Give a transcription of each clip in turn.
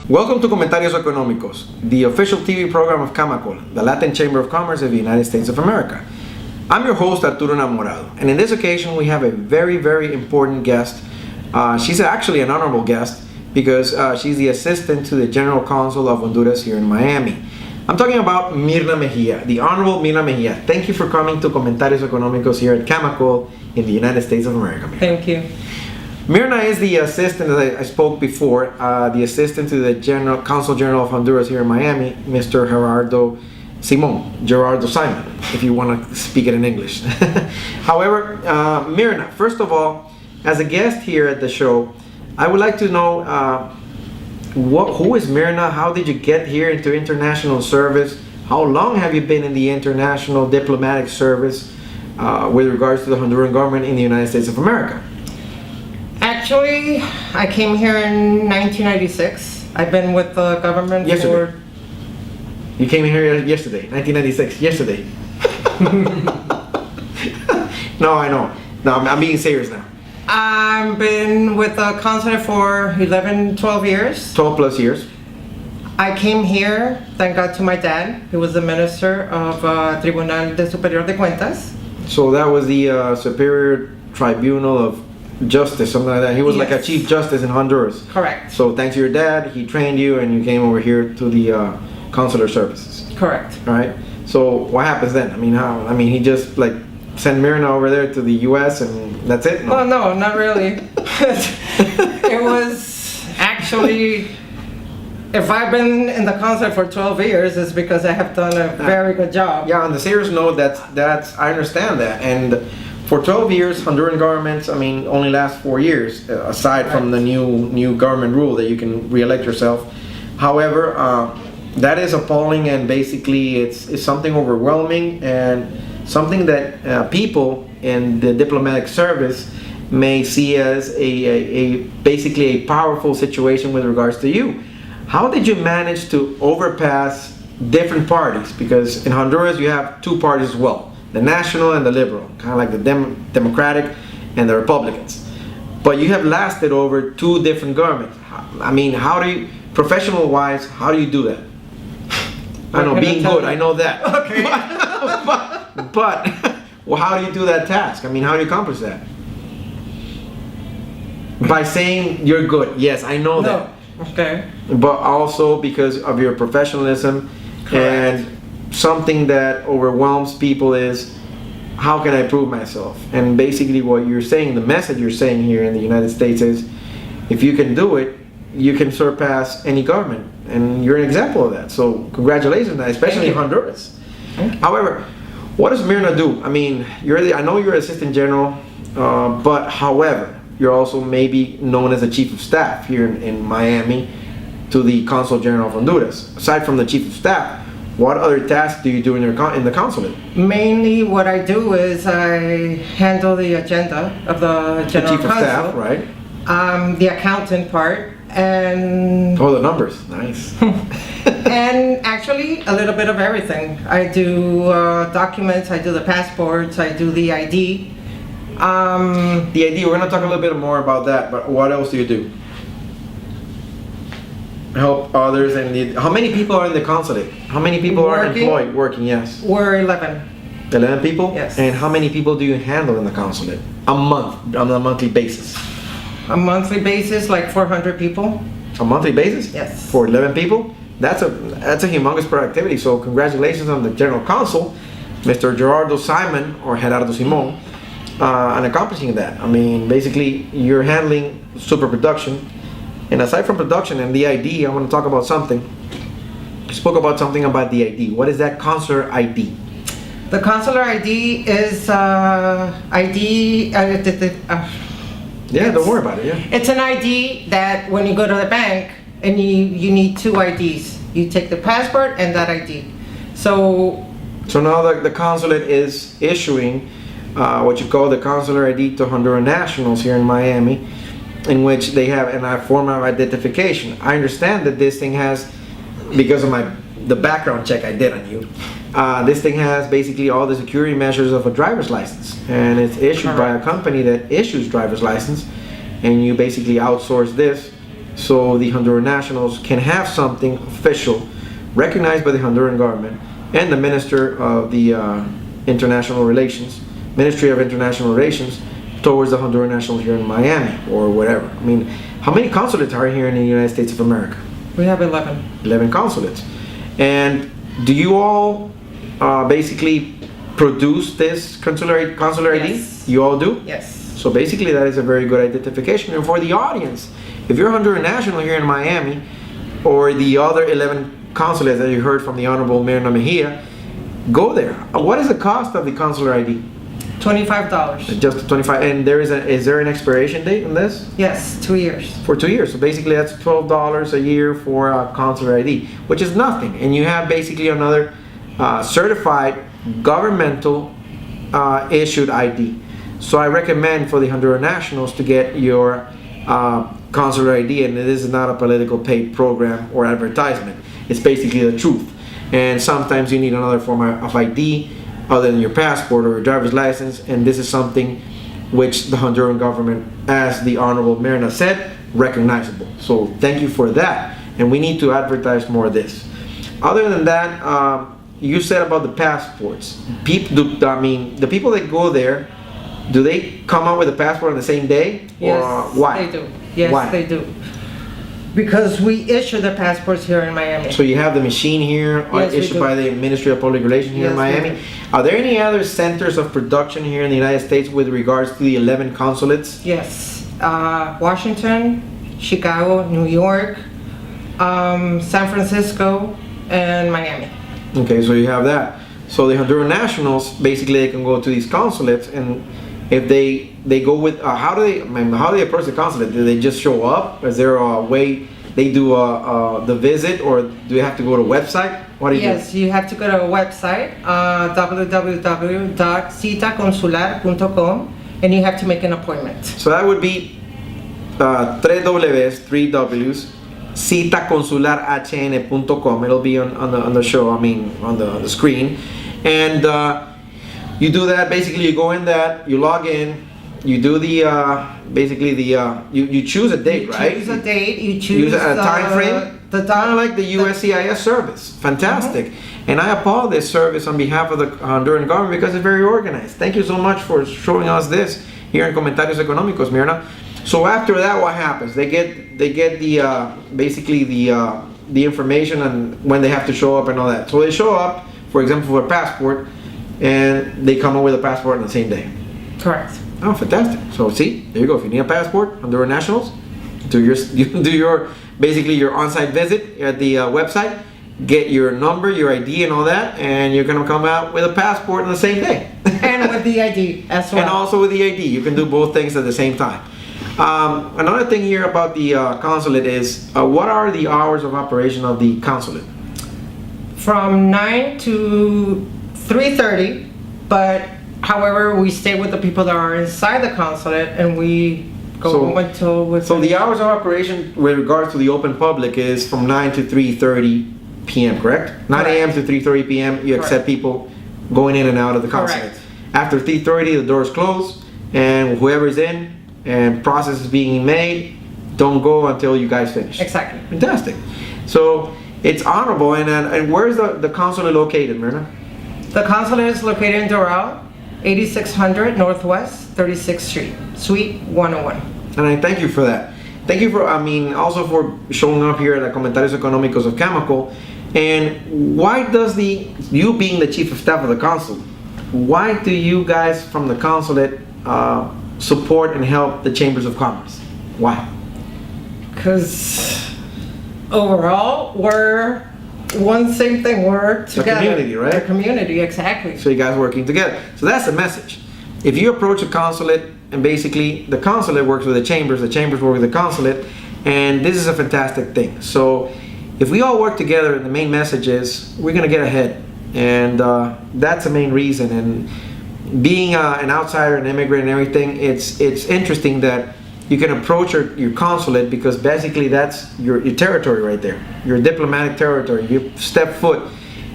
Welcome to Comentarios Economicos, the official TV program of CAMACOL, the Latin Chamber of Commerce of the United States of America. I'm your host, Arturo E, and in this occasion we have a very, very important guest. She's actually an honorable guest because she's the assistant to the General Consul of Honduras here in Miami. I'm talking about Myrna Mejia, the Honorable Myrna Mejia. Thank you for coming to Comentarios Economicos here at CAMACOL in the United States of America. Thank you. Myrna is the assistant, as I spoke before, the assistant to the Consul General of Honduras here in Miami, Mr. Gerardo Simon, if you want to speak it in English. However, Myrna, first of all, as a guest here at the show, I would like to know who is Myrna? How did you get here into international service? How long have you been in the international diplomatic service with regards to the Honduran government in the United States of America? Actually, I came here in 1996. I've been with the government yesterday. You came here yesterday, 1996, yesterday. No, I know. No, I'm being serious now. I've been with the consulate for 12 years. 12 plus years. I came here, thank God to my dad, who was the minister of Tribunal de Superior de Cuentas. So that was the Superior Tribunal of Justice, something like that. He was like a Chief Justice in Honduras. Correct. So thanks to your dad, he trained you and you came over here to the consular services. Correct. All right. So what happens then? He just like send Myrna over there to the U.S. and that's it? No? Oh no, not really. It was actually, if I've been in the consulate for 12 years, it's because I have done a very good job. Yeah, on the serious note, that's I understand that. And for 12 years, Honduran governments, only last 4 years, aside from the new government rule that you can re-elect yourself. However, that is appalling, and basically it's something overwhelming and something that people in the diplomatic service may see as basically a powerful situation with regards to you. How did you manage to overpass different parties? Because in Honduras you have two parties as well, the national and the liberal, kind of like the Democratic and the Republicans. But you have lasted over two different governments. How do you, professional-wise, how do you do that? I know, being good, I know that. Okay. but well, how do you do that task? How do you accomplish that? By saying you're good. Yes, I know that. Okay. But also because of your professionalism. Correct. And something that overwhelms people is, how can I prove myself? And basically what you're saying, the message you're saying here in the United States is, if you can do it, you can surpass any government. And you're an example of that. So congratulations, especially in Honduras. However, what does Myrna do? I know you're assistant general, but however, you're also maybe known as a chief of staff here in Miami to the Consul General of Honduras. Aside from the chief of staff, what other tasks do you do in the consulate? Mainly what I do is I handle the agenda of the General Consul. The chief of staff, right? The accountant part, and the numbers, nice. And actually a little bit of everything. I do documents, I do the passports, I do the ID. The ID, we're going to talk a little bit more about that, but what else do you do? Help others. And how many people are in the consulate? How many people are employed working? Yes. We're 11. 11 people? Yes. And how many people do you handle in the consulate? On a monthly basis? A monthly basis, like 400 people. A monthly basis? Yes. For 11 people? That's a humongous productivity. So congratulations on the General Consul, Mr. Gerardo Simon, or Gerardo Simon, on accomplishing that. Basically, you're handling super production. And aside from production and the ID, I want to talk about something. You spoke about something about the ID. What is that consular ID? The consular ID is ID. Yeah, don't worry about it. Yeah. It's an ID that when you go to the bank and you need two IDs. You take the passport and that ID. So now the consulate is issuing what you call the consular ID to Honduran nationals here in Miami, in which they have a form of identification. I understand that this thing has, because of the background check I did on you, this thing has basically all the security measures of a driver's license, and it's issued by a company that issues driver's license, and you basically outsource this so the Honduran nationals can have something official recognized by the Honduran government and the Minister of the Ministry of International Relations towards the Honduran nationals here in Miami or whatever. I mean, how many consulates are here in the United States of America? We have 11. 11 consulates. And do you all basically produce this consular ID? Yes. You all do? Yes. So basically that is a very good identification. And for the audience, if you're a Honduran national here in Miami, or the other 11 consulates that you heard from the Honorable Myrna Mejia, go there. What is the cost of the consular ID? $25. Just 25. And is there an expiration date on this? Yes, 2 years. For 2 years. So basically that's $12 a year for a consular ID, which is nothing. And you have basically another certified governmental issued ID. So I recommend for the Honduran nationals to get your consular ID, and this is not a political paid program or advertisement. It's basically the truth. And sometimes you need another form of ID other than your passport or your driver's license, and this is something which the Honduran government, as the Honorable Myrna said, recognizable. So thank you for that, and we need to advertise more of this. Other than that, you said about the passports. The people that go there, do they come out with a passport on the same day? Yes, or why? they do. Yes, Why? they do. Because we issue the passports here in Miami. So you have the machine here, Yes, we issued do. by the Ministry of Public Relations here in Yes, we Miami. do. Are there any other centers of production here in the United States with regards to the 11 consulates? Yes. Washington, Chicago, New York, San Francisco, and Miami. Okay, so you have that. So the Honduran nationals, basically they can go to these consulates, and if they go with, how do they approach the consulate? Do they just show up? Is there a way they do the visit, or do they have to go to a website? What do you Yes, you have to go to a website, www.citaconsular.com, and you have to make an appointment. So that would be 3 W's, citaconsularhn.com. It'll be on the show, on the screen. And you do that, basically you go in that, you log in, you do the, you choose a date, right? You choose a date, you choose a time frame. the Kind of like the USCIS service. Fantastic. And I applaud this service on behalf of the Honduran government because it's very organized. Thank you so much for showing us this here in Comentarios Economicos, Myrna. So after that, what happens? They get the basically the information and when they have to show up and all that. So they show up, for example, for a passport, and they come up with a passport on the same day. Correct. Oh, fantastic. So see, there you go. If you need a passport, Honduran nationals, you do your basically your on-site visit at the website, get your number, your ID and all that, and you're gonna come out with a passport on the same day. And with the ID as well. And also with the ID. You can do both things at the same time. Another thing here about the consulate is, what are the hours of operation of the consulate? From 9 to 3:30, but however, we stay with the people that are inside the consulate, and we go until. So the hours of operation with regards to the open public is from 9 to 3:30 p.m., correct? 9 a.m. to 3:30 p.m. You accept people going in and out of the consulate. Correct. After 3:30, the doors close, and whoever's in and process is being made, don't go until you guys finish. Exactly. Fantastic. So it's honorable. And where's the consulate located, Myrna? The consulate is located in Doral, 8600 Northwest 36th Street, Suite 101. And I thank you for that. Thank you for, also for showing up here at the Comentarios Economicos of CAMACOL. And why does you being the chief of staff of the consul, why do you guys from the consulate support and help the chambers of commerce? Why? Because overall, we're one same thing. We're together. The community, right? The community, exactly. So you guys working together. So that's the message. If you approach a consulate, and basically the consulate works with the chambers work with the consulate, and this is a fantastic thing. So if we all work together, the main message is we're gonna get ahead, and that's the main reason. And being an outsider, an immigrant, and everything, it's interesting that you can approach your consulate because basically that's your territory right there, your diplomatic territory. You step foot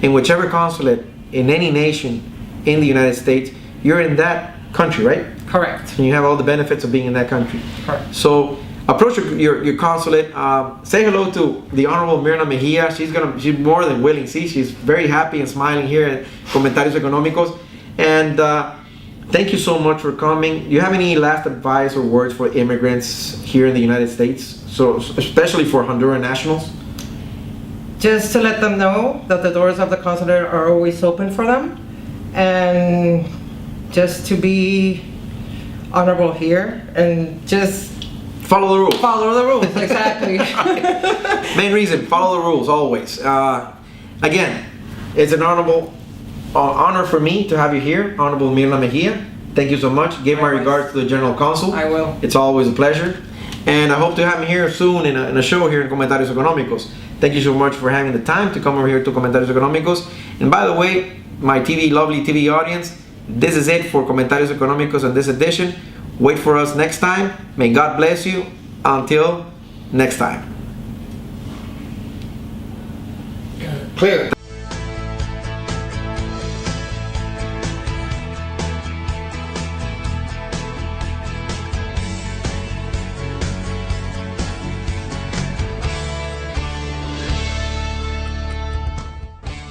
in whichever consulate in any nation in the United States, you're in that country, right? Correct. And you have all the benefits of being in that country. Correct. So approach your consulate. Say hello to the Honorable Myrna Mejia. She's more than willing. See, she's very happy and smiling here at Comentarios Economicos. And thank you so much for coming. Do you have any last advice or words for immigrants here in the United States? So especially for Honduran nationals? Just to let them know that the doors of the consulate are always open for them, and just to be honorable here and just follow the rules. Follow the rules, exactly. Main reason, follow the rules always. Again, it's an honorable honor for me to have you here, Honorable Myrna Mejia. Thank you so much. Give my regards to the General Consul. I will. It's always a pleasure. And I hope to have him here soon in a show here in Comentarios Economicos. Thank you so much for having the time to come over here to Comentarios Economicos. And by the way, my lovely TV audience, this is it for Comentarios Economicos on this edition. Wait for us next time. May God bless you. Until next time. Clear.